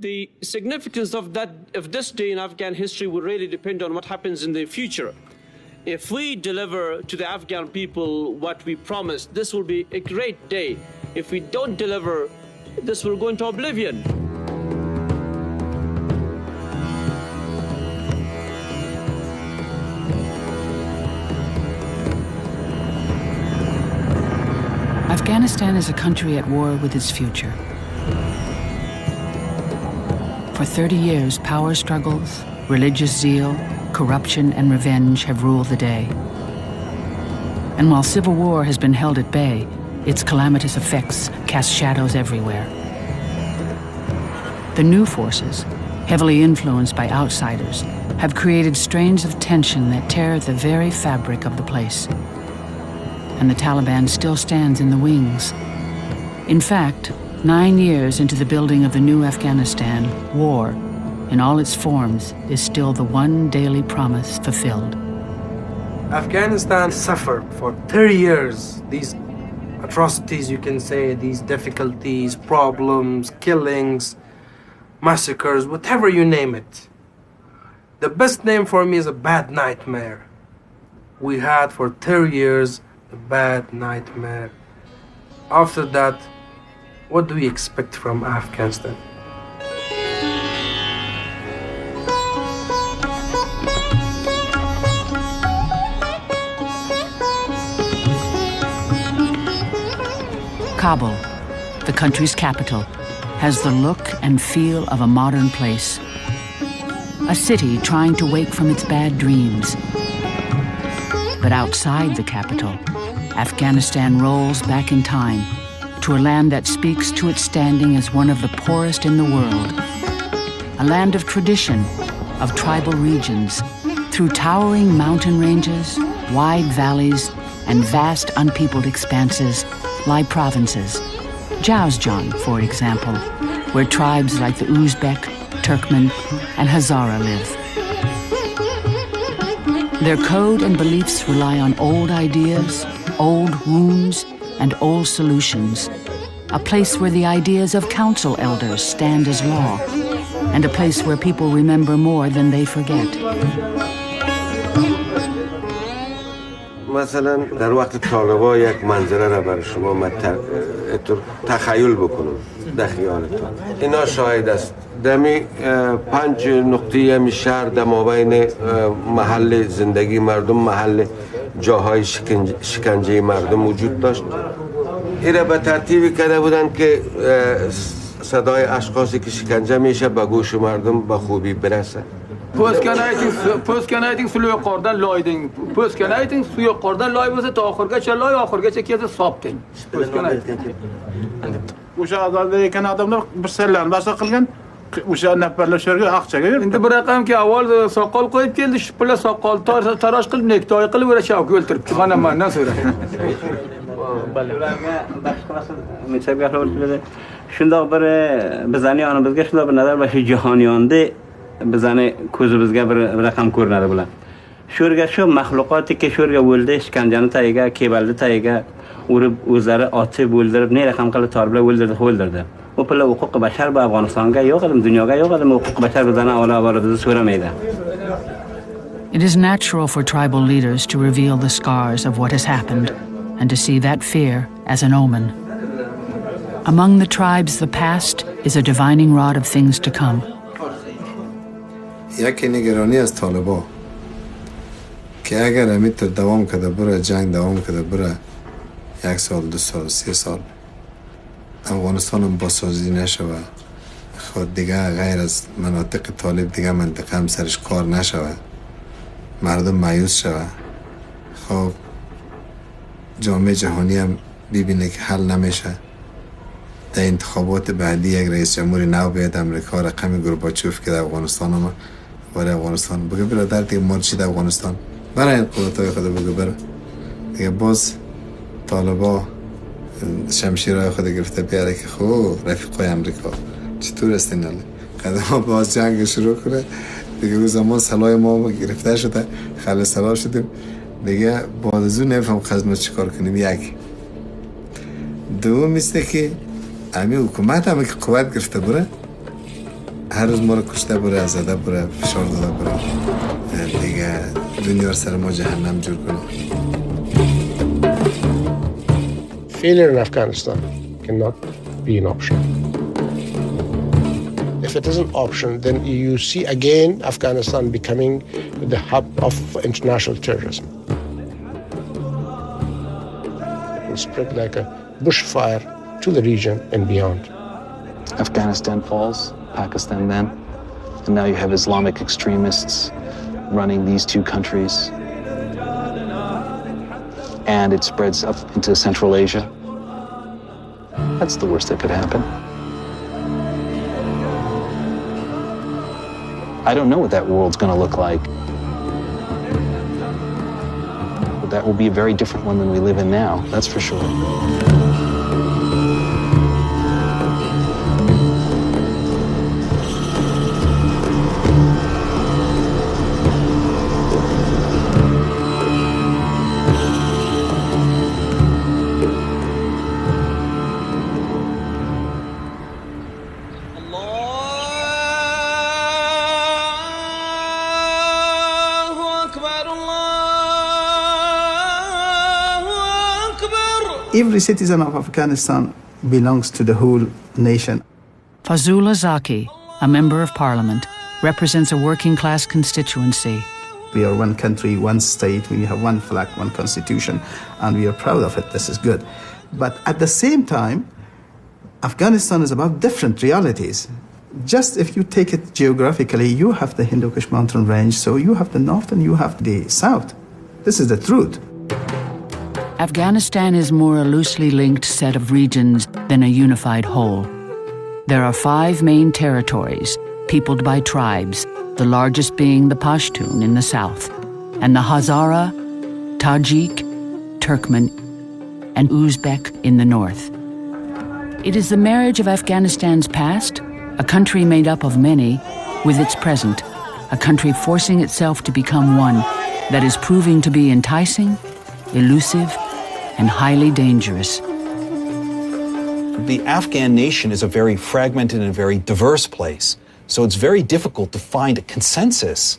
The significance of this day in Afghan history will really depend on what happens in the future. If we deliver to the Afghan people what we promised, this will be a great day. If we don't deliver, this will go into oblivion. Afghanistan is a country at war with its future. For 30 years, power struggles, religious zeal, corruption, and revenge have ruled the day. And while civil war has been held at bay, its calamitous effects cast shadows everywhere. The new forces, heavily influenced by outsiders, have created strains of tension that tear at the very fabric of the place. And the Taliban still stands in the wings. In fact, 9 years into the building of the new Afghanistan, war, in all its forms, is still the one daily promise fulfilled. Afghanistan suffered for 30 years these atrocities, you can say, these difficulties, problems, killings, massacres, whatever you name it. The best name for me is a bad nightmare. We had for 30 years a bad nightmare. After that, what do we expect from Afghanistan? Kabul, the country's capital, has the look and feel of a modern place. A city trying to wake from its bad dreams. But outside the capital, Afghanistan rolls back in time to a land that speaks to its standing as one of the poorest in the world. A land of tradition, of tribal regions, through towering mountain ranges, wide valleys, and vast unpeopled expanses lie provinces. Jowzjan, for example, where tribes like the Uzbek, Turkmen, and Hazara live. Their code and beliefs rely on old ideas, old wounds, and old solutions. A place where the ideas of council elders stand as law, and a place where people remember more than they forget. مثلا در وقت طالبا یک منظره را برای شما تخیل بکنم در خیالتون. اینا شاهد است. دمی 5 نقطه همی شهر در مابین محل زندگی مردم، محل جاهای شکنجه مردم وجود داشت. ایره به ترتیبی کرده بودن که صدای اشخاصی که شکنجه میشه به گوش مردم به خوبی برسه. پوسکنایتینگ سلوی قردن لایدینگ پوسکنایتینگ سوی قردن لای بوده تا آخرگه چه لای آخرگه چه کیسه سابتین پوسکنایتینگ وش آزاده کن آدمlar برسلن باشا قلگن وش نپرلشرگی آخچه گیر انت برقم که اول ساقال قوید کلش پل ساقال تراش قل نکتای قل وره شاو گل ترب خانه من نسوره بله میشه بیار بده شنده بره بزنی آن بزگه شنده به نظر باشه جهانیانده بزنه کوز بزگه بر رقم کور نده بلند شورگه شو مخلوقاتی که شورگه ولده شکنجانه تایگه کیبلده تایگه وزاره آتی ولده نه رقم قل تاربله ولده و پل حقوق بشر به افغانستانگه یا قدم دنیاگه یا قدم حقوق بشر بزنه اولا وارد سوره میده. It is natural for tribal leaders to reveal the scars of what has happened and to see that fear as an omen. Among the tribes, the past is a divining rod of things to come. یکی نگرانی از طالبان که اگر امیتر دوام کده بره جنگ دوام کده بره 1 سال 2 سال 3 سال افغانستان هم بازسازی نشوه خود دیگه غیر از مناطق طالب دیگه منطقه هم سرش کار نشوه مردم مایوس شوه خب جامعه جهانی هم ببینه که حل نمیشه در انتخابات بعدی یک رئیس جمهوری نو بیاد امریکا رقم گورباچوف که در افغانستان هم برای افغانستان بگه برادر دیگه مال چی در افغانستان برای این قدرت‌های خود بگه بره دیگه باز طالبا شمشیرهای خود گرفته بیاره که خب رفیقای امریکا چطور استین ناله قدم باز جنگ شروع کنه دیگه او زمان سلاح ما گرفته شده خل سلاح شدیم دیگه بعد از اون نمیفهم خزمت چی کار کنیم. یک دوم میسته که امی حکومت همه که قوت گرفته بره هر روز ما رو کشته بره، زده بره، فشار داده بره، دیگه دنیا رو سر ما جهنم جور کنه. Failure in Afghanistan cannot be an option. If it is an option, then you see again Afghanistan becoming the hub of international terrorism. It will spread like a bushfire to the region and beyond. Afghanistan falls, Pakistan then, and now you have Islamic extremists running these two countries. And it spreads up into Central Asia. That's the worst that could happen. I don't know what that world's going to look like. But that will be a very different one than we live in now, that's for sure. Every citizen of Afghanistan belongs to the whole nation. Fazullah Zaki, a member of parliament, represents a working-class constituency. We are one country, one state, we have one flag, one constitution, and we are proud of it. This is good. But at the same time, Afghanistan is about different realities. Just if you take it geographically, you have the Hindu Kush mountain range, so you have the north and you have the south. This is the truth. Afghanistan is more a loosely linked set of regions than a unified whole. There are 5 main territories, peopled by tribes, the largest being the Pashtun in the south, and the Hazara, Tajik, Turkmen, and Uzbek in the north. It is the marriage of Afghanistan's past, a country made up of many, with its present, a country forcing itself to become one, that is proving to be enticing, elusive, and highly dangerous. The Afghan nation is a very fragmented and very diverse place, so it's very difficult to find a consensus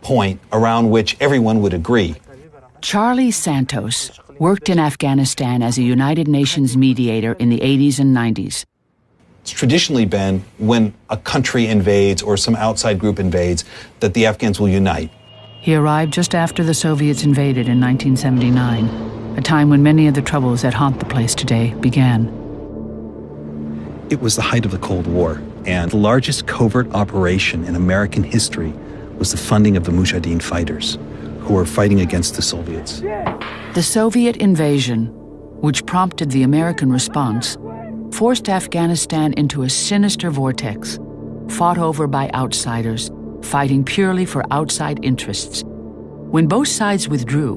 point around which everyone would agree. Charlie Santos worked in Afghanistan as a United Nations mediator in the 80s and 90s. It's traditionally been when a country invades or some outside group invades that the Afghans will unite. He arrived just after the Soviets invaded in 1979, a time when many of the troubles that haunt the place today began. It was the height of the Cold War, and the largest covert operation in American history was the funding of the Mujahideen fighters, who were fighting against the Soviets. The Soviet invasion, which prompted the American response, forced Afghanistan into a sinister vortex, fought over by outsiders, fighting purely for outside interests. When both sides withdrew,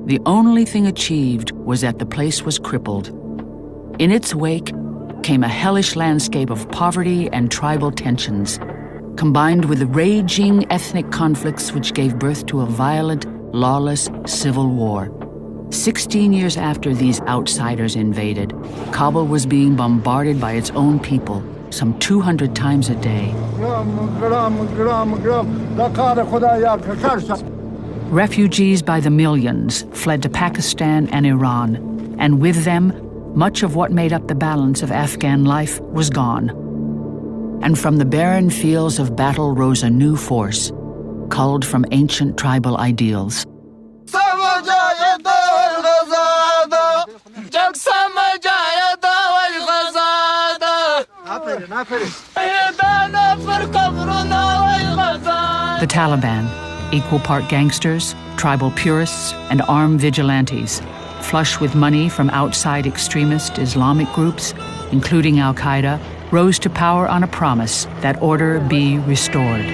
the only thing achieved was that the place was crippled. In its wake came a hellish landscape of poverty and tribal tensions, combined with raging ethnic conflicts which gave birth to a violent, lawless civil war. 16 years after these outsiders invaded, Kabul was being bombarded by its own people, some 200 times a day. Refugees by the millions fled to Pakistan and Iran, and with them, much of what made up the balance of Afghan life was gone. And from the barren fields of battle rose a new force, culled from ancient tribal ideals. The Taliban, equal part gangsters, tribal purists, and armed vigilantes, flush with money from outside extremist Islamic groups, including Al-Qaeda, rose to power on a promise that order be restored.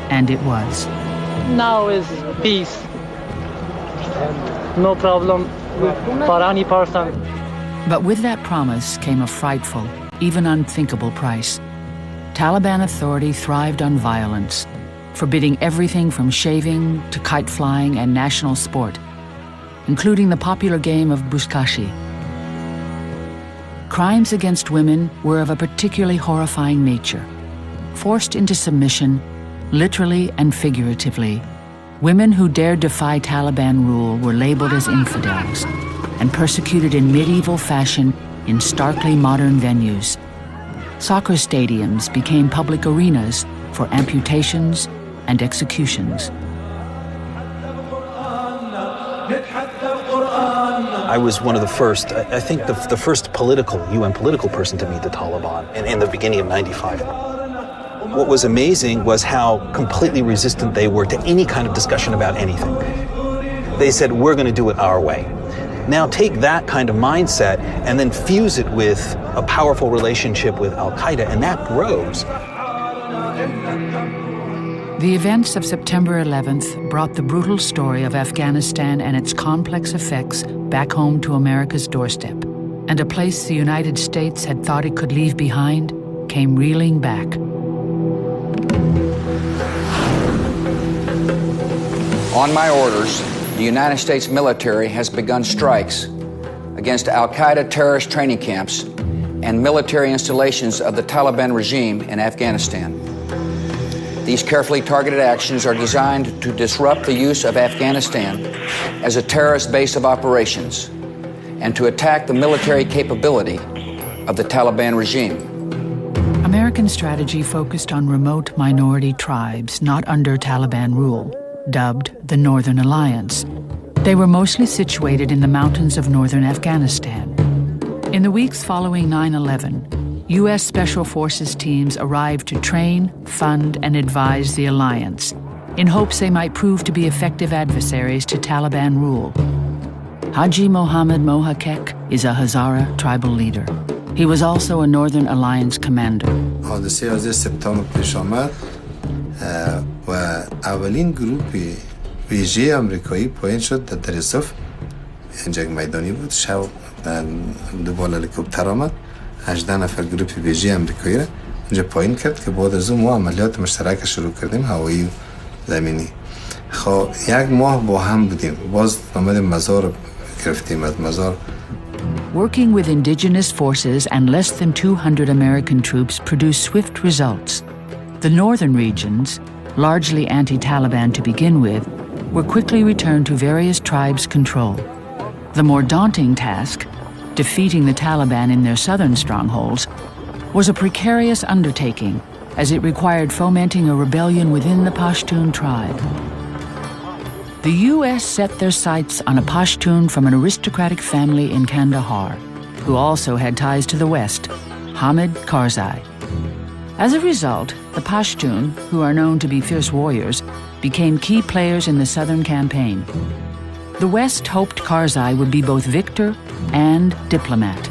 And it was. Now is peace. No problem for any person. But with that promise came a frightful, even unthinkable price. Taliban authority thrived on violence, forbidding everything from shaving to kite flying and national sport, including the popular game of buzkashi. Crimes against women were of a particularly horrifying nature. forced into submission, literally and figuratively. Women who dared defy Taliban rule were labeled as infidels and persecuted in medieval fashion in starkly modern venues. Soccer stadiums became public arenas for amputations and executions. I was one of the first, I think the first UN political person to meet the Taliban in the beginning of '95. What was amazing was how completely resistant they were to any kind of discussion about anything. They said, we're going to do it our way. Now take that kind of mindset and then fuse it with a powerful relationship with Al-Qaeda, and that grows. The events of September 11th brought the brutal story of Afghanistan and its complex effects back home to America's doorstep. And a place the United States had thought it could leave behind came reeling back. On my orders, the United States military has begun strikes against Al-Qaeda terrorist training camps and military installations of the Taliban regime in Afghanistan. These carefully targeted actions are designed to disrupt the use of Afghanistan as a terrorist base of operations and to attack the military capability of the Taliban regime. American strategy focused on remote minority tribes not under Taliban rule, dubbed the Northern Alliance. They were mostly situated in the mountains of northern Afghanistan. In the weeks following 9/11, U.S. Special Forces teams arrived to train, fund, and advise the alliance in hopes they might prove to be effective adversaries to Taliban rule. Haji Mohammed Mohakek is a Hazara tribal leader. He was also a Northern Alliance commander. حادثه 11 سپتامبر پیش آمد و اولین گروپ ویژه آمریکایی پایین شد در درزف. جنگ میدانی بود. شب دو بالا هلیکوپتر آمد. 18 نفر گروپ ویژه آمریکایی را اونجا پایین کرد که بعد از اون ما عملیات مشترک شروع کردیم، هوایی و زمینی. خب یک ماه با هم بودیم. باز آمدیم مزار گرفتیم از مزار. Working with indigenous forces and less than 200 American troops produced swift results. The northern regions, largely anti-Taliban to begin with, were quickly returned to various tribes' control. The more daunting task, defeating the Taliban in their southern strongholds, was a precarious undertaking as it required fomenting a rebellion within the Pashtun tribe. The U.S. set their sights on a Pashtun from an aristocratic family in Kandahar, who also had ties to the West, Hamid Karzai. As a result, the Pashtun, who are known to be fierce warriors, became key players in the southern campaign. The West hoped Karzai would be both victor and diplomat.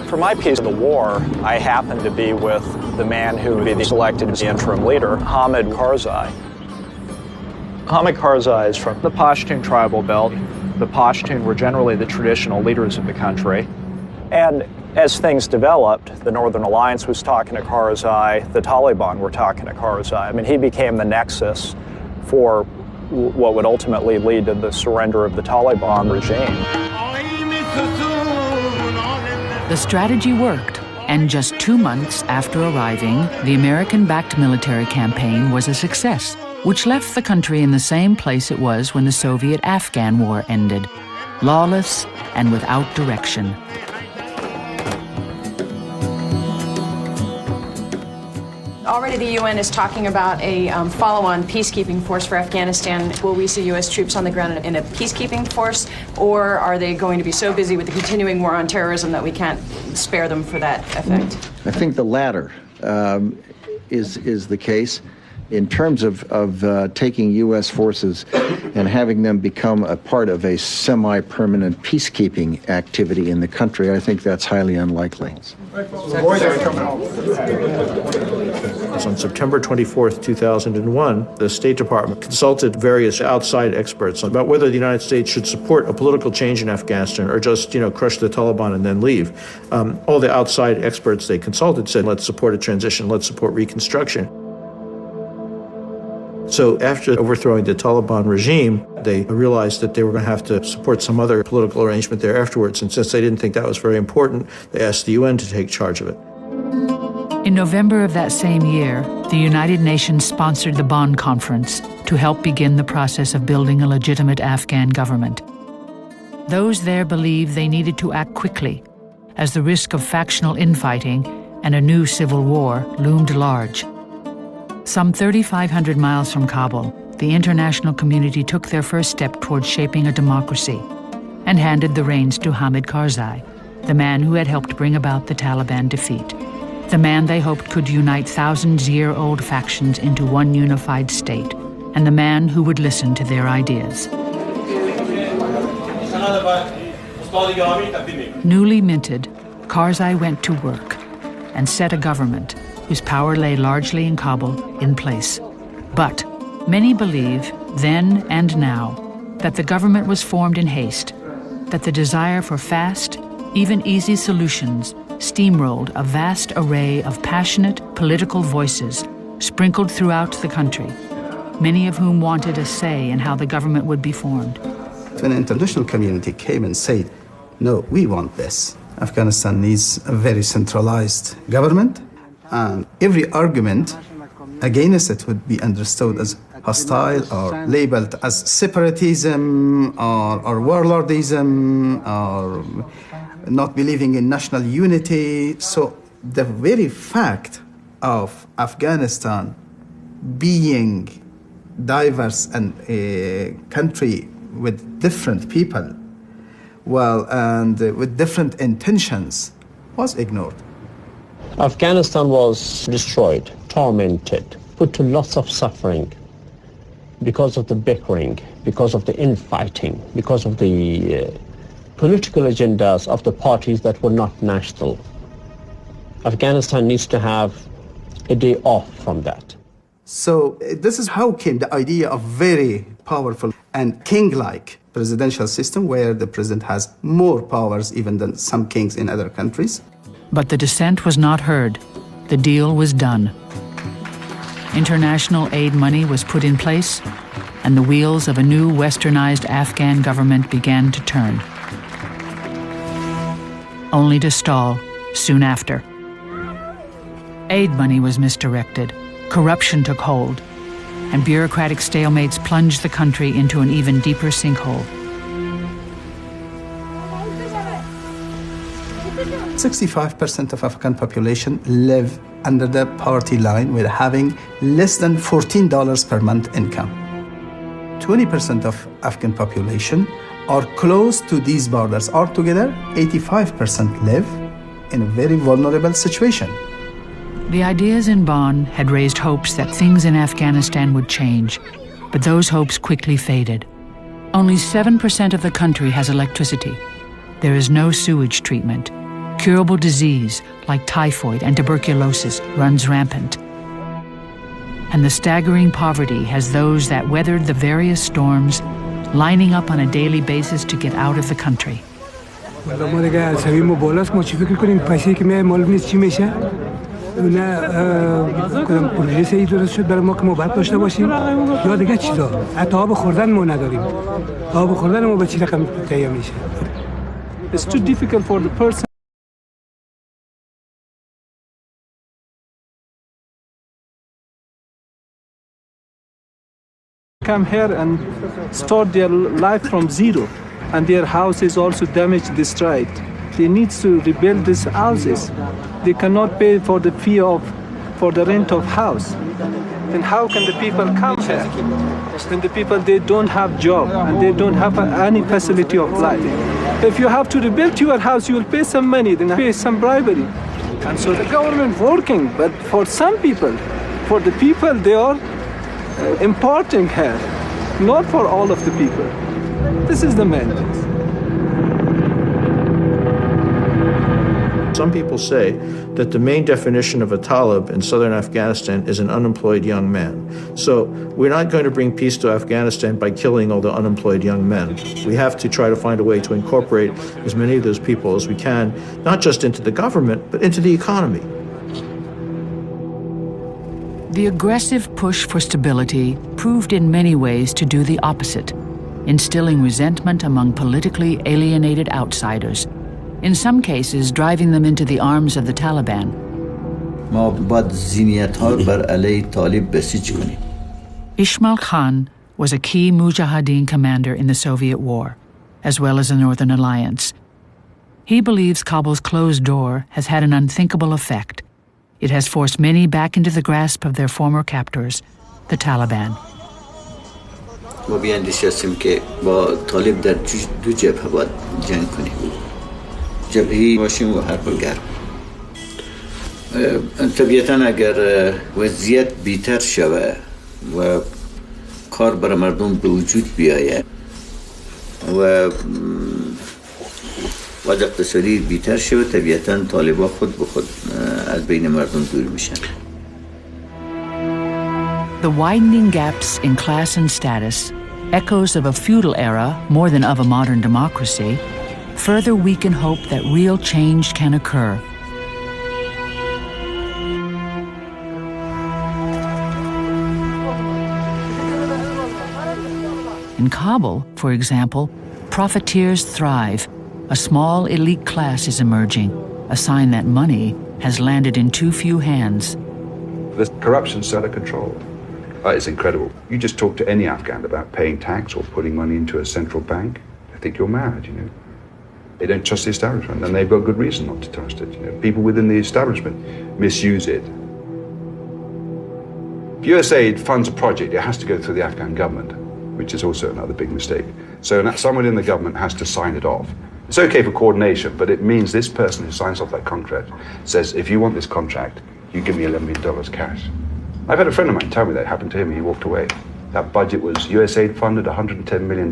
For my piece of the war, I happened to be with the man who would be selected as the interim leader, Hamid Karzai. Hamid Karzai is from the Pashtun tribal belt. The Pashtun were generally the traditional leaders of the country. And as things developed, the Northern Alliance was talking to Karzai, the Taliban were talking to Karzai. I mean, he became the nexus for what would ultimately lead to the surrender of the Taliban regime. The strategy worked, and just 2 months after arriving, the American-backed military campaign was a success, which left the country in the same place it was when the Soviet-Afghan War ended, lawless and without direction. Already the UN is talking about a follow-on peacekeeping force for Afghanistan. Will we see U.S. troops on the ground in a peacekeeping force, or are they going to be so busy with the continuing war on terrorism that we can't spare them for that effect? I think the latter is the case. In terms of taking U.S. forces and having them become a part of a semi-permanent peacekeeping activity in the country, I think that's highly unlikely. On September 24th, 2001, the State Department consulted various outside experts about whether the United States should support a political change in Afghanistan or just, crush the Taliban and then leave. All the outside experts they consulted said, let's support a transition, let's support reconstruction. So after overthrowing the Taliban regime, they realized that they were going to have to support some other political arrangement there afterwards. And since they didn't think that was very important, they asked the UN to take charge of it. In November of that same year, the United Nations sponsored the Bonn Conference to help begin the process of building a legitimate Afghan government. Those there believed they needed to act quickly, as the risk of factional infighting and a new civil war loomed large. Some 3,500 miles from Kabul, the international community took their first step towards shaping a democracy and handed the reins to Hamid Karzai, the man who had helped bring about the Taliban defeat. The man they hoped could unite thousands-year-old factions into one unified state, and the man who would listen to their ideas. Newly minted, Karzai went to work and set a government whose power lay largely in Kabul in place. But many believe, then and now, that the government was formed in haste, that the desire for fast, even easy solutions steamrolled a vast array of passionate political voices sprinkled throughout the country, many of whom wanted a say in how the government would be formed. When the international community came and said, no, we want this. Afghanistan needs a very centralized government, and every argument against it would be understood as hostile or labeled as separatism or warlordism or not believing in national unity. So the very fact of Afghanistan being diverse and a country with different people, and with different intentions, was ignored. Afghanistan was destroyed, tormented, put to lots of suffering because of the bickering, because of the infighting, because of the political agendas of the parties that were not national. Afghanistan needs to have a day off from that. So this is how came the idea of very powerful and king-like presidential system where the president has more powers even than some kings in other countries. But the dissent was not heard. The deal was done. International aid money was put in place, and the wheels of a new westernized Afghan government began to turn, only to stall soon after. Aid money was misdirected, corruption took hold, and bureaucratic stalemates plunged the country into an even deeper sinkhole. 65% of Afghan population live under the poverty line with having less than $14 per month income. 20% of Afghan population are close to these borders. Altogether, 85% live in a very vulnerable situation. The ideas in Bonn had raised hopes that things in Afghanistan would change, but those hopes quickly faded. Only 7% of the country has electricity. There is no sewage treatment. Curable disease, like typhoid and tuberculosis, runs rampant. And the staggering poverty has those that weathered the various storms, lining up on a daily basis to get out of the country. پروژه سعی درست شد برای ما که ما باید داشته باشیم یا دیگه چیزا حتی آب خوردن ما نداریم آب خوردن ما به چی رقم تهیه میشه It's too difficult for the person come here and start their life from zero, and their house is also damaged, destroyed. They need to rebuild these houses. They cannot pay for the fee for the rent of house. Then how can the people come here? When the people, they don't have job and they don't have any facility of life. If you have to rebuild your house, you will pay some money, then pay some bribery. And so the government working, but for some people, for the people they are importing here, not for all of the people. This is the mandate. Some people say that the main definition of a Talib in southern Afghanistan is an unemployed young man. So we're not going to bring peace to Afghanistan by killing all the unemployed young men. We have to try to find a way to incorporate as many of those people as we can, not just into the government, but into the economy. The aggressive push for stability proved in many ways to do the opposite, instilling resentment among politically alienated outsiders, in some cases driving them into the arms of the Taliban. ما باید ذهنیت‌ها بر علیه طالب بسیج کنیم. Ismail Khan was a key Mujahideen commander in the Soviet war, as well as the Northern Alliance. He believes Kabul's closed door has had an unthinkable effect. It has forced many back into the grasp of their former captors, the Taliban. ما بیاندیش هستیم که با طالب در دو جبهه باید جنگ کنیم. جبهه‌ای باشیم و حرب گرم. طبیعتاً اگر وضعیت بیتر شود و کار برای مردم به وجود بیاید و وضع اقتصادی بیتر شود، طبیعتاً طالبان خود به خود از بین مردم دور میشن. The widening gaps in class and status, echoes of a feudal era more than of a modern democracy, further weaken hope that real change can occur. In Kabul, for example, profiteers thrive. A small elite class is emerging, a sign that money has landed in too few hands. The corruption's out of control. It's incredible. You just talk to any Afghan about paying tax or putting money into a central bank, they think you're mad, you know. They don't trust the establishment, and they've got good reason not to trust it. You know, people within the establishment misuse it. If USAID funds a project, it has to go through the Afghan government, which is also another big mistake. So someone in the government has to sign it off. It's okay for coordination, but it means this person who signs off that contract says, if you want this contract, you give me $11 million cash. I've had a friend of mine tell me that happened to him, he walked away. That budget was USAID funded $110 million.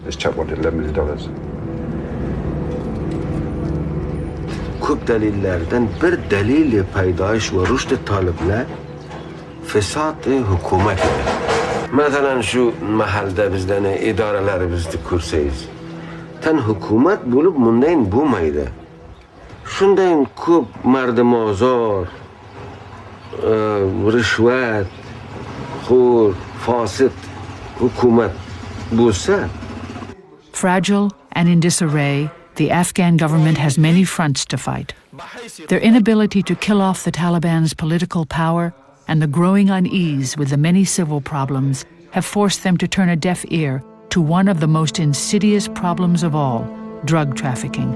This chap wanted $11 million. Ko'p dalillardan bir dalil paydoish va rushd Toliblar fasod hukumatidir. Masalan shu mahalda bizdan idoralarimizni ko'rsangiz, tan hukumat bo'lib mundayin bo'lmaydi. Shundayin ko'p mardimozor, rishvat, xor, fosid hukumat bo'lsa. Fragile and in disarray, the Afghan government has many fronts to fight. Their inability to kill off the Taliban's political power and the growing unease with the many civil problems have forced them to turn a deaf ear to one of the most insidious problems of all, drug trafficking.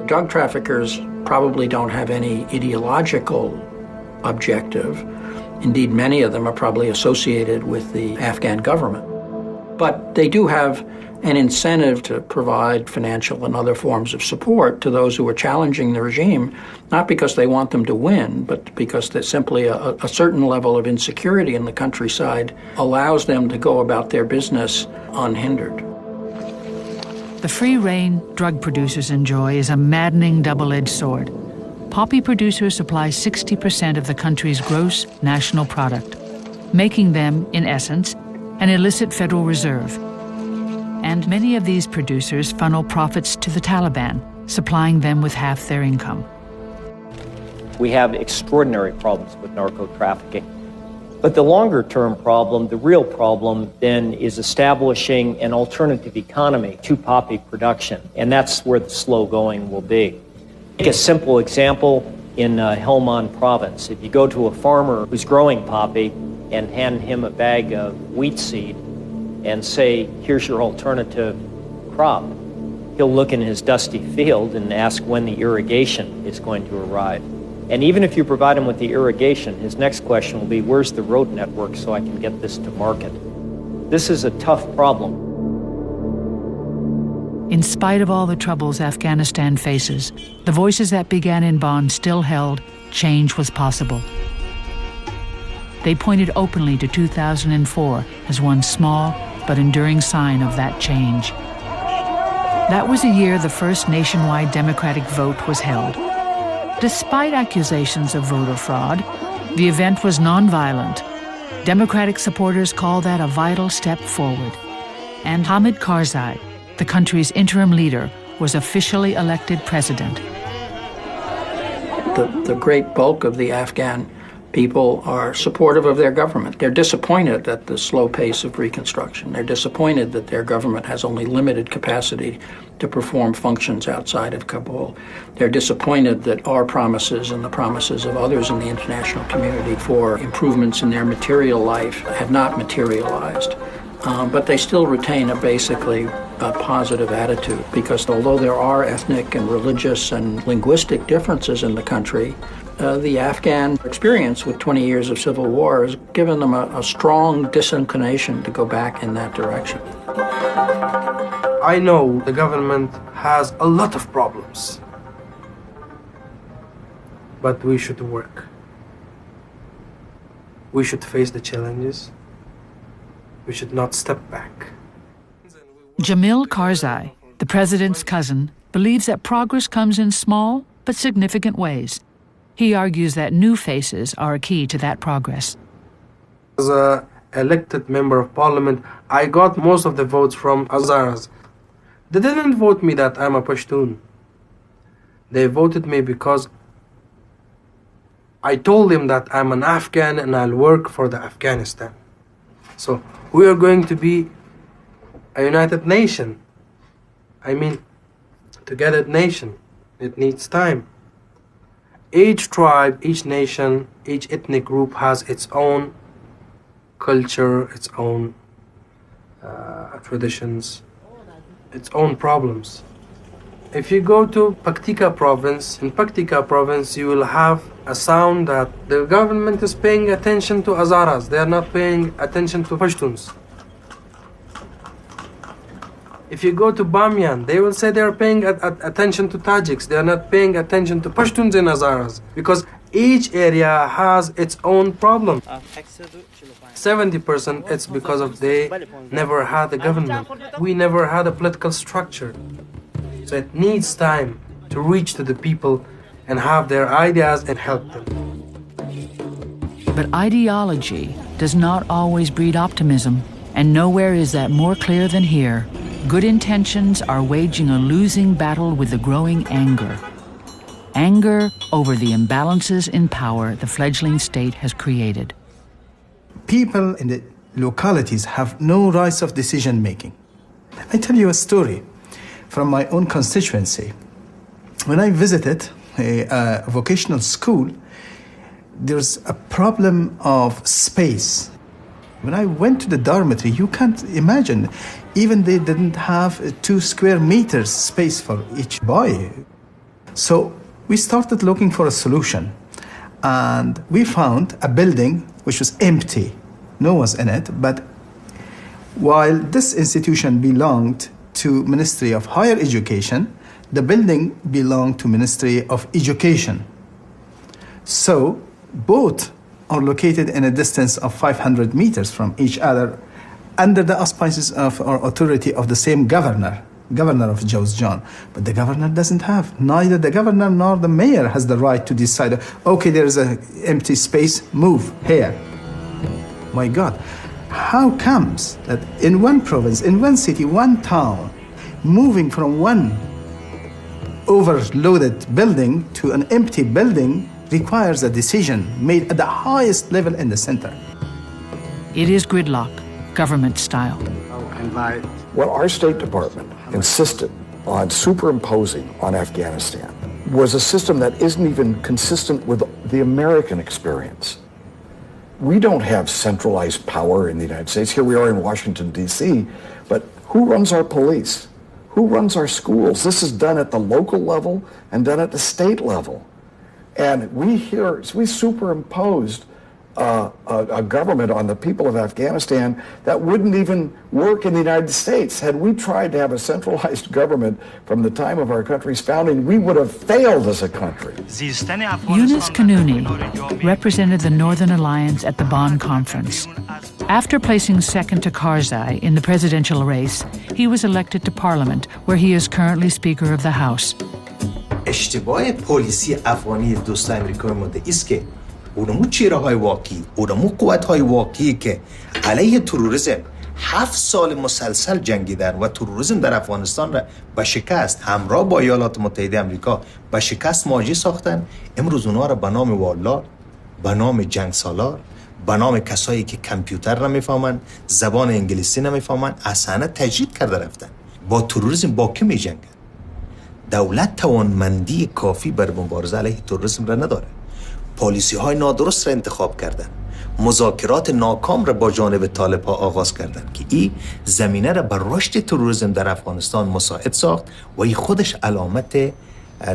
Drug traffickers probably don't have any ideological objective. Indeed, many of them are probably associated with the Afghan government. But they do have an incentive to provide financial and other forms of support to those who are challenging the regime, not because they want them to win, but because there's simply a certain level of insecurity in the countryside allows them to go about their business unhindered. The free rein drug producers enjoy is a maddening double-edged sword. Poppy producers supply 60% of the country's gross national product, making them, in essence, an illicit federal reserve. And many of these producers funnel profits to the Taliban, supplying them with half their income. We have extraordinary problems with narco-trafficking. But the longer-term problem, the real problem, then is establishing an alternative economy to poppy production. And that's where the slow going will be. Take a simple example in Helmand province. If you go to a farmer who's growing poppy and hand him a bag of wheat seed and say, here's your alternative crop, he'll look in his dusty field and ask when the irrigation is going to arrive. And even if you provide him with the irrigation, his next question will be, where's the road network so I can get this to market? This is a tough problem. In spite of all the troubles Afghanistan faces, the voices that began in Bonn still held change was possible. They pointed openly to 2004 as one small but enduring sign of that change. That was a year the first nationwide democratic vote was held. Despite accusations of voter fraud, the event was non-violent. Democratic supporters call that a vital step forward. And Hamid Karzai, the country's interim leader, was officially elected president. The great bulk of the Afghan People are supportive of their government. They're disappointed at the slow pace of reconstruction. They're disappointed that their government has only limited capacity to perform functions outside of Kabul. They're disappointed that our promises and the promises of others in the international community for improvements in their material life have not materialized. But they still retain a basically positive attitude, because although there are ethnic and religious and linguistic differences in the country, the Afghan experience with 20 years of civil war has given them a strong disinclination to go back in that direction. I know the government has a lot of problems, but we should work. We should face the challenges. We should not step back. Jamil Karzai, the president's cousin, believes that progress comes in small but significant ways. He argues that new faces are a key to that progress. As an elected member of parliament, I got most of the votes from Hazaras. They didn't vote me that I'm a Pashtun. They voted me because I told them that I'm an Afghan and I'll work for the Afghanistan. So we are going to be a united nation. I mean, together nation. It needs time. Each tribe, each nation, each ethnic group has its own culture, its own traditions, its own problems. If you go to Paktika province, in Paktika province you will have a sound that the government is paying attention to Hazaras, they are not paying attention to Pashtuns. If you go to Bamyan, they will say they are paying attention to Tajiks, they are not paying attention to Pashtuns and Hazaras, because each area has its own problem. 70% it's because of they never had a government. We never had a political structure. So it needs time to reach to the people and have their ideas and help them. But ideology does not always breed optimism, and nowhere is that more clear than here. Good intentions are waging a losing battle with the growing anger. Anger over the imbalances in power the fledgling state has created. People in the localities have no rights of decision making. I tell you a story from my own constituency. When I visited a vocational school, there's a problem of space. When I went to the dormitory, you can't imagine, even they didn't have 2 square meters space for each boy. So we started looking for a solution, and we found a building which was empty. No one was in it, but while this institution belonged to Ministry of Higher Education, the building belonged to Ministry of Education. So both are located in a distance of 500 meters from each other, under the auspices of our authority of the same governor of Josie. But the governor doesn't have, neither the governor nor the mayor has the right to decide, okay, there is an empty space, move here. My God, how comes that in one province, in one city, one town, moving from one overloaded building to an empty building requires a decision made at the highest level in the center? It is gridlock, government style. What our State Department insisted on superimposing on Afghanistan was a system that isn't even consistent with the American experience. We don't have centralized power in the United States. Here we are in Washington, D.C., but who runs our police? Who runs our schools? This is done at the local level and done at the state level. And we superimposed a government on the people of Afghanistan that wouldn't even work in the United States. Had we tried to have a centralized government from the time of our country's founding, we would have failed as a country. Yunus Kanuni represented the Northern Alliance at the Bonn Conference. After placing second to Karzai in the presidential race, he was elected to Parliament, where he is currently Speaker of the House. اشتباه پلیسی افغانی دوست آمریکای متحد است که اونمو چیره‌های واقعی، اونمو قوت‌های واقعی که علیه تروریسم 7 سال مسلسل جنگیدن و تروریسم در افغانستان را به شکست همراه با ایالات متحده آمریکا به شکست مواجه ساختن، امروز اونها را به نام وارلورد به نام جنگ سالار، به نام کسایی که کامپیوتر نمیفهمن، زبان انگلیسی نمیفهمن، اصلا تجدید کرده رفتن. با تروریسم با کی میجنگن؟ دولت توانمندی کافی بر مبارزه علیه تروریسم را نداره. پالیسی های نادرست را انتخاب کردن. مذاکرات ناکام را با جانب طالب ها آغاز کردن که این زمینه را بر رشد تروریسم در افغانستان مساعد ساخت و این خودش علامت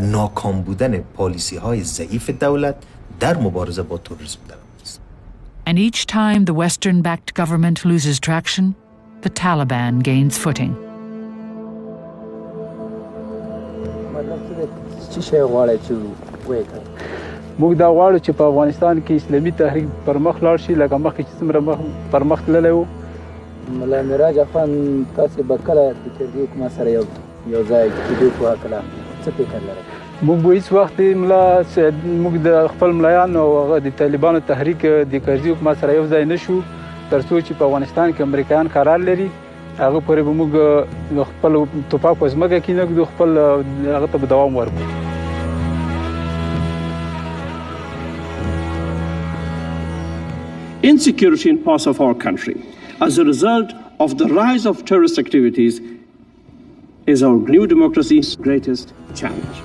ناکام بودن پالیسی های ضعیف دولت در مبارزه با تروریسم در افغانستان. And each time the Western-backed government loses traction, the Taliban gains footing. موږ دا غواړو چې په افغانستان کې اسلامي تحریک پر مخ لاړ شي لکه مخکې چې څومره پر مخ تللی و. ملا معراج افغان تاسې به کله د تربیې حکومت سره یو ځای کېدو په هکله څه فکر لرئ؟ موږ به هېڅ وخت موږ د خپل ملایان او هغه د طالبانو تحریک د کرزي حکومت سره یو ځای نه شو تر څو چې په افغانستان کې امریکایان قرار لري هغه پورې به موږ خپل توپک په ځمکه کې نه ږدو خپل هغه ته به دوام ورکړو. Insecurity in parts of our country as a result of the rise of terrorist activities is our new democracy's greatest challenge.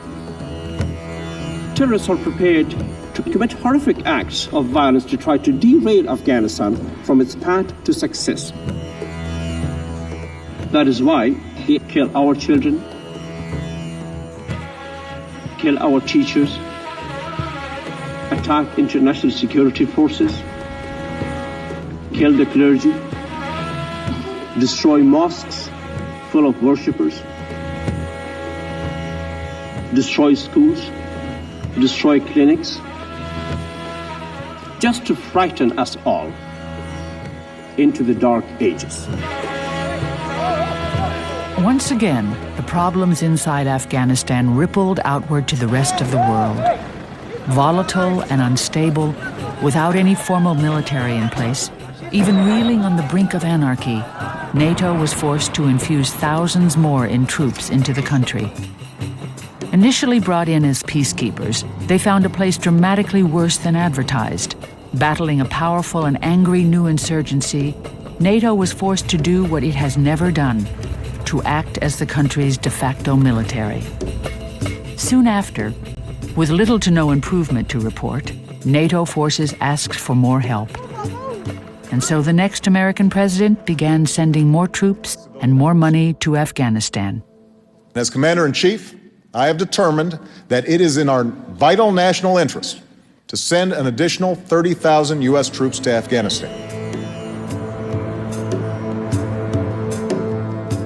Terrorists are prepared to commit horrific acts of violence to try to derail Afghanistan from its path to success. That is why they kill our children, kill our teachers, attack international security forces, kill the clergy, destroy mosques full of worshippers, destroy schools, destroy clinics, just to frighten us all into the dark ages. Once again, the problems inside Afghanistan rippled outward to the rest of the world. Volatile and unstable, without any formal military in place, even reeling on the brink of anarchy, NATO was forced to infuse thousands more in troops into the country. Initially brought in as peacekeepers, they found a place dramatically worse than advertised. Battling a powerful and angry new insurgency, NATO was forced to do what it has never done, to act as the country's de facto military. Soon after, with little to no improvement to report, NATO forces asked for more help. And so the next American president began sending more troops and more money to Afghanistan. As Commander-in-Chief, I have determined that it is in our vital national interest to send an additional 30,000 U.S. troops to Afghanistan.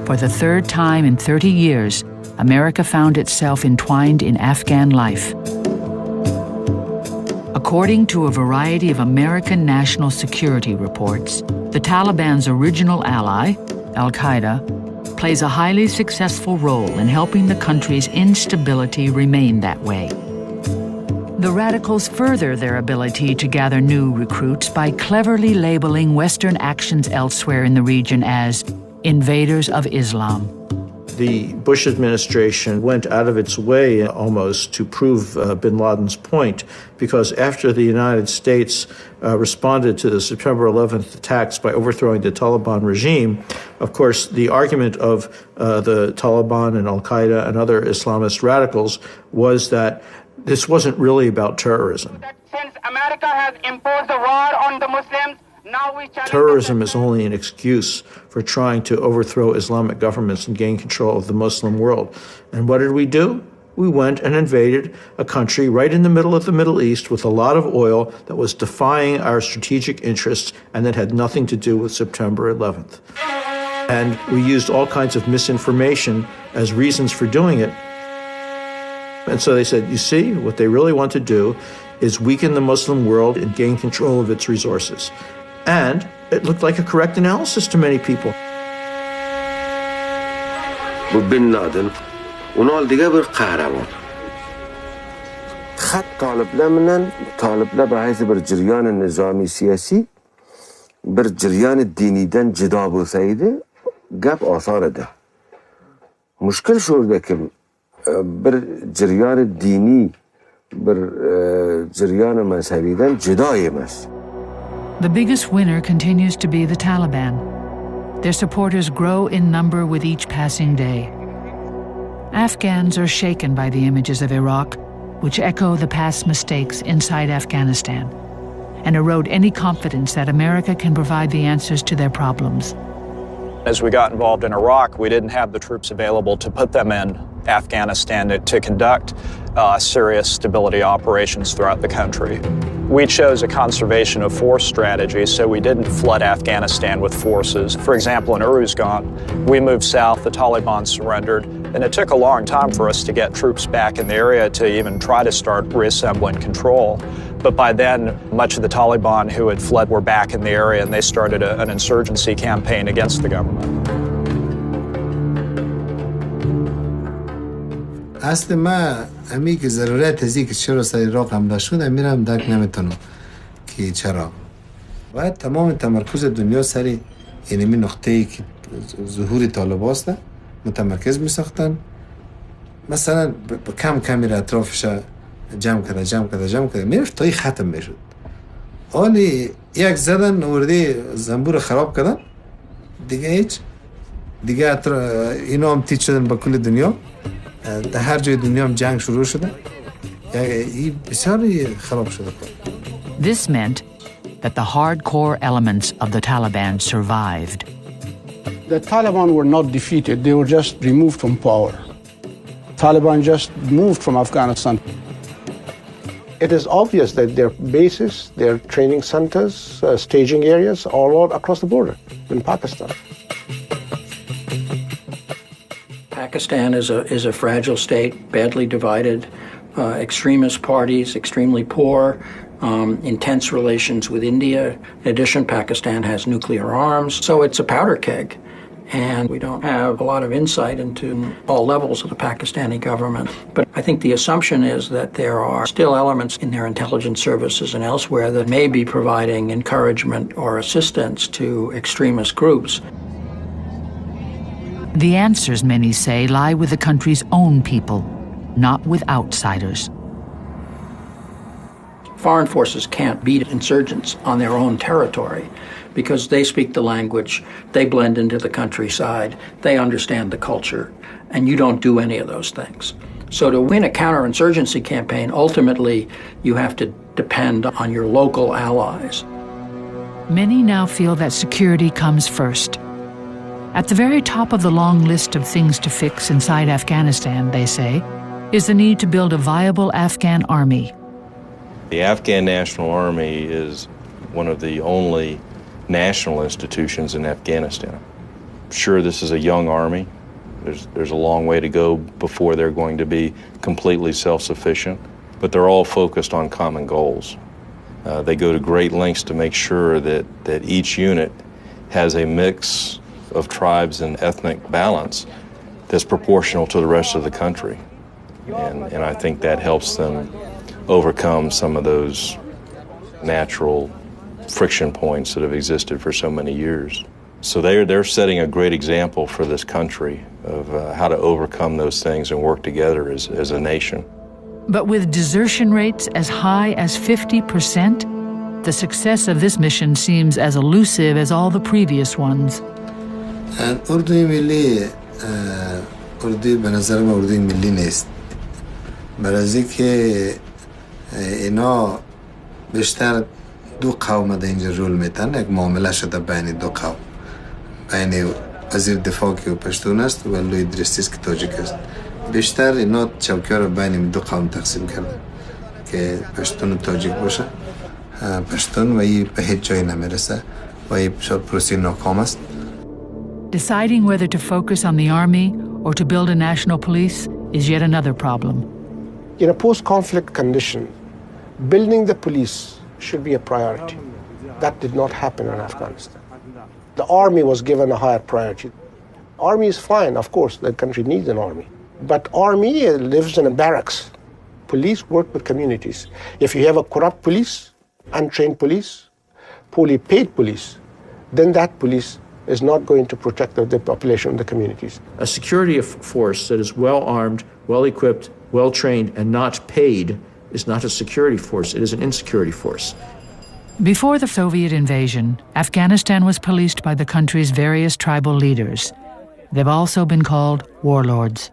For the third time in 30 years, America found itself entwined in Afghan life. According to a variety of American national security reports, the Taliban's original ally, Al-Qaeda, plays a highly successful role in helping the country's instability remain that way. The radicals further their ability to gather new recruits by cleverly labeling Western actions elsewhere in the region as invaders of Islam. The Bush administration went out of its way almost to prove bin Laden's point, because after the United States responded to the September 11th attacks by overthrowing the Taliban regime, of course, the argument of the Taliban and Al-Qaeda and other Islamist radicals was that this wasn't really about terrorism. Since America has imposed a war on the Muslims, terrorism is only an excuse for trying to overthrow Islamic governments and gain control of the Muslim world. And what did we do? We went and invaded a country right in the middle of the Middle East with a lot of oil that was defying our strategic interests and that had nothing to do with September 11th. And we used all kinds of misinformation as reasons for doing it. And so they said, you see, what they really want to do is weaken the Muslim world and gain control of its resources. And it looked like a correct analysis to many people. bin Laden اونال دیگه بر قهرمان خط طالب منن طالب به حیث بر جریان نظامی سیاسی بر جریان دینیدن جدا بوسیده گپ آثار ده مشکل شده که بر جریان دینی The biggest winner continues to be the Taliban. Their supporters grow in number with each passing day. Afghans are shaken by the images of Iraq, which echo the past mistakes inside Afghanistan and erode any confidence that America can provide the answers to their problems. As we got involved in Iraq, we didn't have the troops available to put them in Afghanistan to conduct serious stability operations throughout the country. We chose a conservation of force strategy, so we didn't flood Afghanistan with forces. For example, in Uruzgan, we moved south, the Taliban surrendered, and it took a long time for us to get troops back in the area to even try to start reassembling control. But by then, much of the Taliban who had fled were back in the area, and they started an insurgency campaign against the government. اصل ما امی که ضرورت ازی که چرا سر عراق حمله شد امیرم درک نمیتونم که چرا باید تمام تمرکز دنیا سر اینمی نقطه‌ای که ظهور طالبان است متمرکز می‌ساختن مثلا کم کمی را اطرافش جمع کرده میرفت تا ختم میشد حالی یک زدن ورده زنبور خراب کردن دیگه اینا هم تیج شدن با کل دنیا در هر جای دنیا هم جنگ شروع شده بسیار خراب شده. This meant that the hardcore elements of the Taliban survived. The Taliban were not defeated, they were just removed from power. Taliban just moved from Afghanistan. It is obvious that their bases, their training centers, staging areas are all across the border in Pakistan. Pakistan is a fragile state, badly divided, extremist parties, extremely poor, intense relations with India. In addition, Pakistan has nuclear arms, so it's a powder keg. And we don't have a lot of insight into all levels of the Pakistani government. But I think the assumption is that there are still elements in their intelligence services and elsewhere that may be providing encouragement or assistance to extremist groups. The answers, many say, lie with the country's own people, not with outsiders. Foreign forces can't beat insurgents on their own territory because they speak the language, they blend into the countryside, they understand the culture, and you don't do any of those things. So to win a counterinsurgency campaign, ultimately you have to depend on your local allies. Many now feel that security comes first. At the very top of the long list of things to fix inside Afghanistan, they say, is the need to build a viable Afghan army. The Afghan National Army is one of the only national institutions in Afghanistan. Sure, this is a young army. There's a long way to go before they're going to be completely self-sufficient, but they're all focused on common goals. They go to great lengths to make sure that each unit has a mix of tribes and ethnic balance that's proportional to the rest of the country. And I think that helps them overcome some of those natural friction points that have existed for so many years. So they're setting a great example for this country of how to overcome those things and work together as a nation. But with desertion rates as high as 50%, the success of this mission seems as elusive as all the previous ones. اردوی ملی اردوی به نظر من اردوی ملی نیست برای که اینا بیشتر دو قوم در اینجا رول میتن یک معامله شده بین دو قوم بین وزیر دفاع که پشتون است و لوی درستیس که تاجیک است بیشتر اینا چوکی‌ها رو بین دو قوم تقسیم کردن که پشتون و تاجیک باشه پشتون و این به هیچ جایی نمیرسه و این پروسه ناکام است. Deciding whether to focus on the army or to build a national police is yet another problem. In a post-conflict condition, building the police should be a priority. That did not happen in Afghanistan. The army was given a higher priority. Army is fine, of course, the country needs an army. But army lives in a barracks. Police work with communities. If you have a corrupt police, untrained police, poorly paid police, then that police is not going to protect the population and the communities. A security force that is well armed, well equipped, well trained, and not paid is not a security force, it is an insecurity force. Before the Soviet invasion, Afghanistan was policed by the country's various tribal leaders. They've also been called warlords.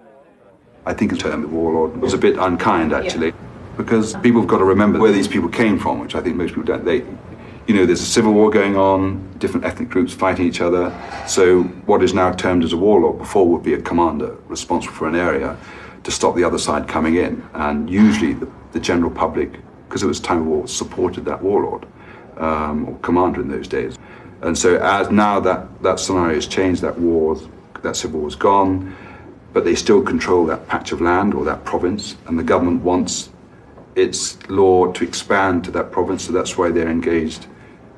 I think the term warlord was a bit unkind, actually, because people have got to remember where these people came from, which I think most people don't. There's a civil war going on, different ethnic groups fighting each other. So what is now termed as a warlord before would be a commander responsible for an area to stop the other side coming in. And usually the general public, because it was time of war, supported that warlord or commander in those days. And so as now that scenario has changed, that civil war is gone, but they still control that patch of land or that province, and the government wants its law to expand to that province, so that's why they're engaged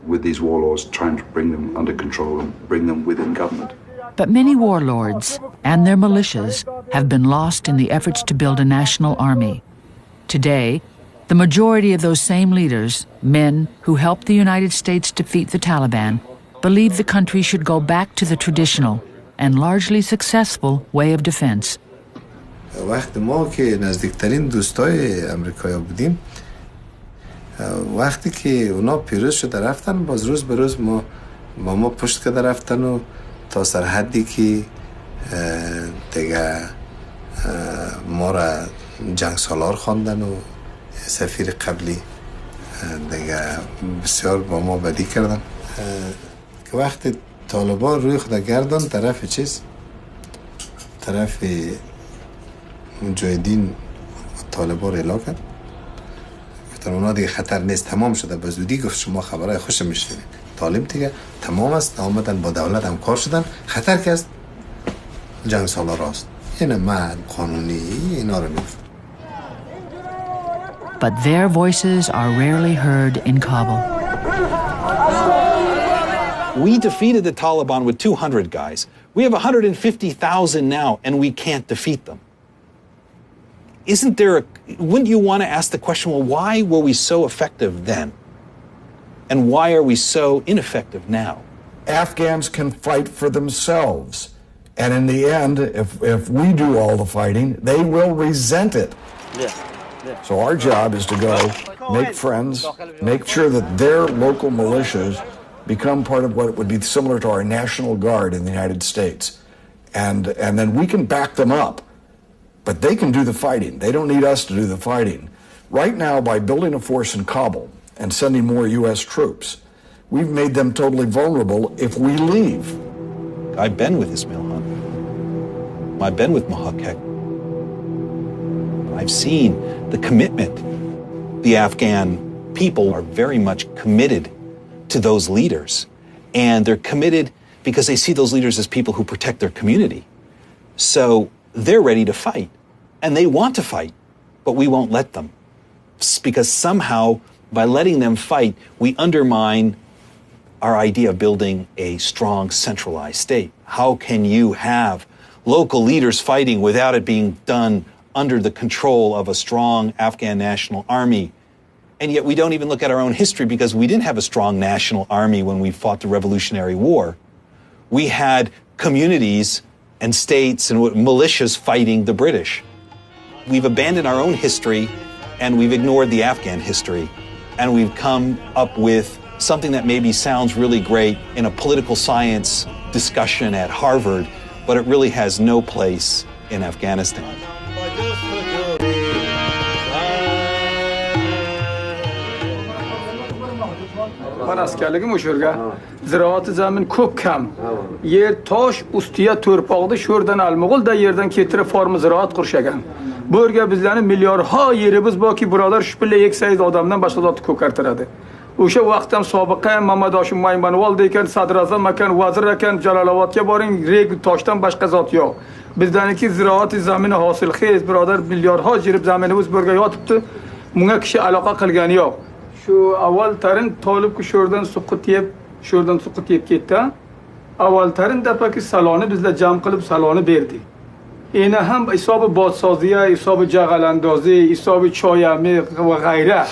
with these warlords, trying to bring them under control and bring them within government. But many warlords and their militias have been lost in the efforts to build a national army. Today, the majority of those same leaders, men who helped the United States defeat the Taliban, believe the country should go back to the traditional and largely successful way of defense. وقتی ما که نزدیکترین دوستای امریکایی بودیم، وقتی که اونا پیروز شده رفتن، باز روز به روز ما پشت کده رفتن و تا سرحدی که دیگه ما را جنگ سالار خواندن و سفیر قبلی دیگه بسیار با ما بدی کردن. که وقتی طالبان روی خود گردن طرف مجاهدین طالبان را اعلام کرد، گفتن اونا دیگه خطر نیست، تمام شده. به زودی گفت شما خبرهای خوش میشنوید، طالب دیگه تمام است، آمدن با دولت همکار شدن، خطر که است جنگ سالار است. این من قانونی اینا رو میگفت. But their voices are rarely heard in Kabul. We defeated the Taliban with 200 guys. We have 150,000 now, and we can't defeat them. Wouldn't you want to ask the question, well, why were we so effective then? And why are we so ineffective now? Afghans can fight for themselves. And in the end, if we do all the fighting, they will resent it. So our job is to go make friends, make sure that their local militias become part of what would be similar to our National Guard in the United States. And then we can back them up. But they can do the fighting. They don't need us to do the fighting. Right now, by building a force in Kabul and sending more U.S. troops, we've made them totally vulnerable if we leave. I've been with Ismail Han. I've been with Mahakek. I've seen the commitment. The Afghan people are very much committed to those leaders. And they're committed because they see those leaders as people who protect their community. So they're ready to fight. And they want to fight, but we won't let them. Because somehow, by letting them fight, we undermine our idea of building a strong, centralized state. How can you have local leaders fighting without it being done under the control of a strong Afghan national army? And yet we don't even look at our own history, because we didn't have a strong national army when we fought the Revolutionary War. We had communities and states and militias fighting the British. We've abandoned our own history, and we've ignored the Afghan history. And we've come up with something that maybe sounds really great in a political science discussion at Harvard, but it really has no place in Afghanistan. من askerligim o'sherga ziroat zamin ko'p kam. Yer tosh ustiga to'rpoqda sho'rdan almog'ilda yerdan ketirib forma ziroat qurshagan. Bu yerga bizlarning milliardha yerimiz borki, birodar shu pilla eksayiz odamdan boshqa zot ko'kartiradi. O'sha vaqtdan sobiqa Muhammad Hoshim Maymanvoldi ekan, sadrazam ekan, vazir ekan, Jalolobodga boring, reg toshdan boshqa zot yo'q. Bizdaniki ziroat zamini hosilxiz, birodar milliardha yer zaminimiz bu yerga yotibdi. Bunga kishi aloqa qilgani yo'q. Şu avval tarin tolib ki sho'rdan suqib yeb ketdi. Avval tarin dapaki saloni bizlar jam qilib saloni berdik. Endi ham hisobi bodsoziya, hisobi jag'alandozi, hisobi choyami va g'ayra.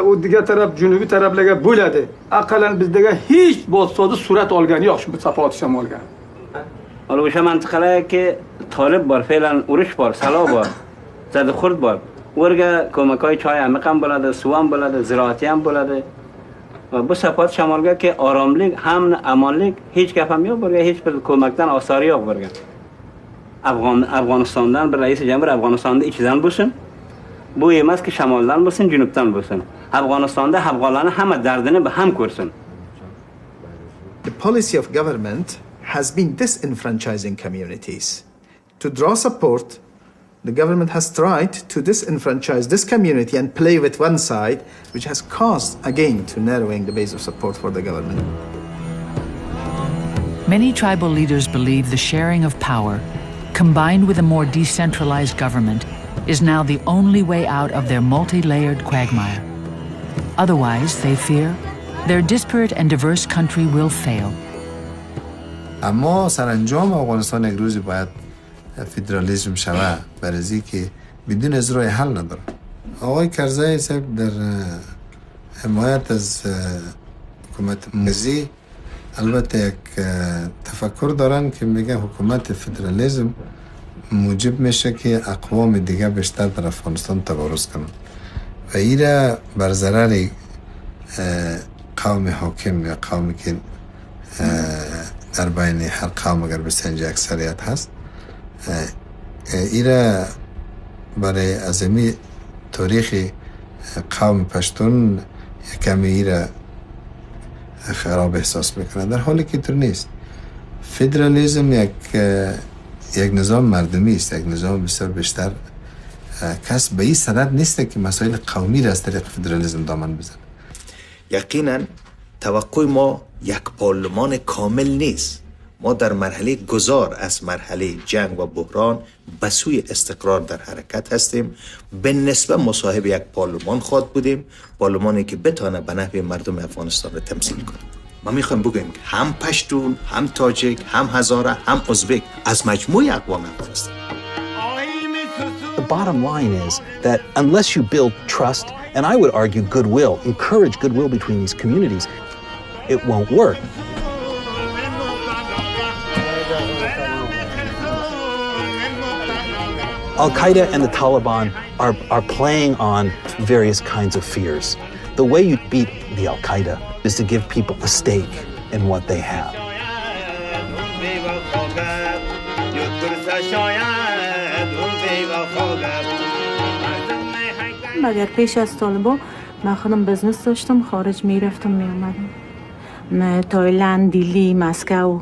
U diga taraf, janubiy taraflarga bo'ladi. Aqallan bizdaga hech bodsozi surat olgani yo'q, shu sapoat ham olgan. Hali o'sha mintaqalarga ki tolib bor, fe'lan urush bor, salo bor, zada xurd bor. ورگه کمکای چای عمیق هم بلده، سو هم بلده، زراعتی هم بلده و بو سپات شمالگه که آراملیک هم امانلیک هیچ گپ هم برگه هیچ پر کمکتن آثاری ها برگه افغانستاندن به رئیس جمهور افغانستان ایچیدن بوسن بو ایماست که شمالدن بوسن جنوبتن بوسن افغانستان ده افغانان همه دردنه به هم کرسن. The policy of government has been disenfranchising communities. To draw support, the government has tried to disenfranchise this community and play with one side, which has caused, again, to narrowing the base of support for the government. Many tribal leaders believe the sharing of power, combined with a more decentralized government, is now the only way out of their multi-layered quagmire. Otherwise, they fear, their disparate and diverse country will fail. اما سرانجام افغانستان یک روزی باید فدرالیسم شود برای که بدون اجرای حل نداره. آقای کرزی صاحب در حمایت از حکومت مرکزی البته یک تفکر دارن که میگه حکومت فدرالیسم موجب میشه که اقوام دیگه بیشتر در افغانستان تبارز کنن و ایره بر ضرر قوم حاکم یا قومی که در بین هر قوم اگر بسنج اکثریت هست ایره برای عظمی تاریخ قوم پشتون کمی ایره خراب احساس میکنه در حالی که طور نیست. فدرالیسم یک نظام مردمی است، یک نظام بسیار بیشتر کس به این صدد نیست که مسائل قومی را از طریق فدرالیسم دامن بزنه. یقینا توقع ما یک پارلمان کامل نیست. ما در مرحله گذار از مرحله جنگ و بحران به سوی استقرار در حرکت هستیم. به نسبت مصاحب یک پارلمان خواهد بودیم، پارلمانی که بتونه به نحو مردم افغانستان را تمثیل کنه. ما میخوایم بگوییم که هم پشتون، هم تاجیک، هم هزاره، هم ازبک از مجموع اقوام افغانستان. The bottom line is that unless you build trust, and I would argue goodwill, encourage goodwill between these communities, it won't work. Al-Qaeda and the Taliban are playing on various kinds of fears. The way you beat the Al-Qaeda is to give people a stake in what they have. مگر پیش از طالبان من خودم بزنس داشتم، خارج میرفتم میامدم، تایلند، دیلی، مسکو،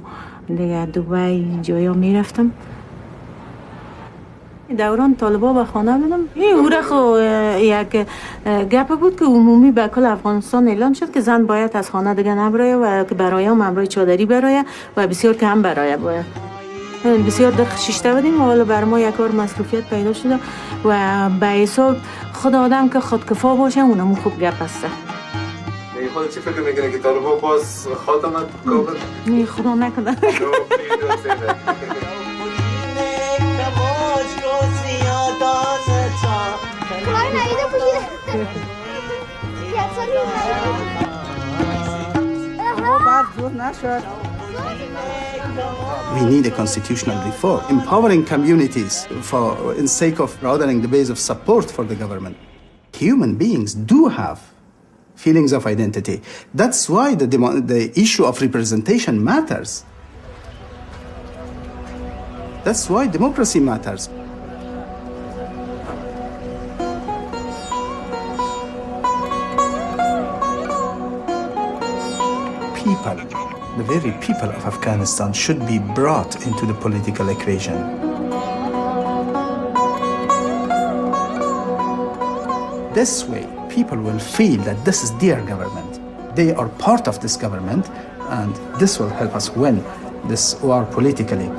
دیگه دبی جایا میرفتم. دوران طالبان به خانه بودم، او را خو یک گپ بود که عمومی به کل افغانستان اعلام شد که زن باید از خانه دیگه نبراید و که برای هم امرای چادری براید و بسیار کم براید باید. بسیار دقیق شیشته بودیم و حالا بر ما یک کار مصروفیت پیدا شده و به حساب خود آدم که خودکفا باشه اونمون خوب گپ هسته. خود چی فکر میکنه که طالبان باز خاتمت کابل؟ نه خدا نکنه. We need a constitutional reform, empowering communities in sake of broadening the base of support for the government. Human beings do have feelings of identity. That's why the issue of representation matters. That's why democracy matters. People, the very people of Afghanistan should be brought into the political equation. This way, people will feel that this is their government. They are part of this government, and this will help us win this war politically.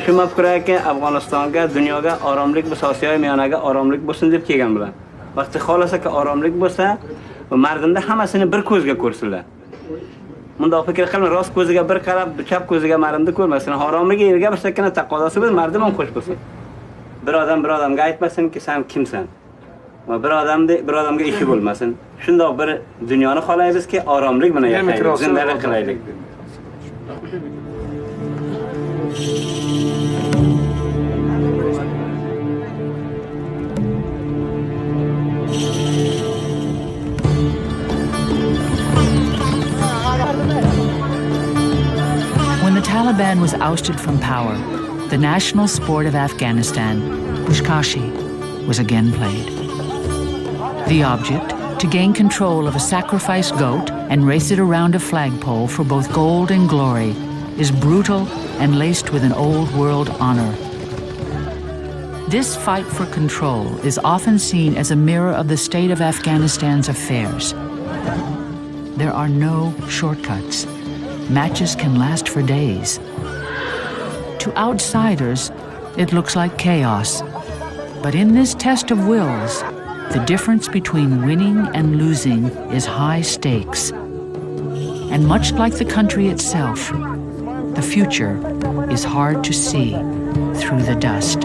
شما فکر که افغانستان که دنیا که آراملیک به سیاسی میانه که آراملیک بسنده کیگم بلن وقتی خالصه که آراملیک بسته و مردم ده همه سن بر کوزگه کرسله من دا فکر خیلی راست کوزگه بر قرب چپ کوزگه مردم ده کور مثلا آراملیک ایرگه بسته کنه تقاضا سبد مردم هم خوش بسه bir odamga aytmasin ki sen kimsan. Va bir odamga ishi bo'lmasin. Shundoq bir dunyoni xohlaymizki, oromlik bilan yashaylik, zindalik qilaylik. When the Taliban was ousted from power, the national sport of Afghanistan, Buzkashi, was again played. The object, to gain control of a sacrificed goat and race it around a flagpole for both gold and glory, is brutal and laced with an old world honor. This fight for control is often seen as a mirror of the state of Afghanistan's affairs. There are no shortcuts. Matches can last for days. To outsiders, it looks like chaos. But in this test of wills, the difference between winning and losing is high stakes. And much like the country itself, the future is hard to see through the dust.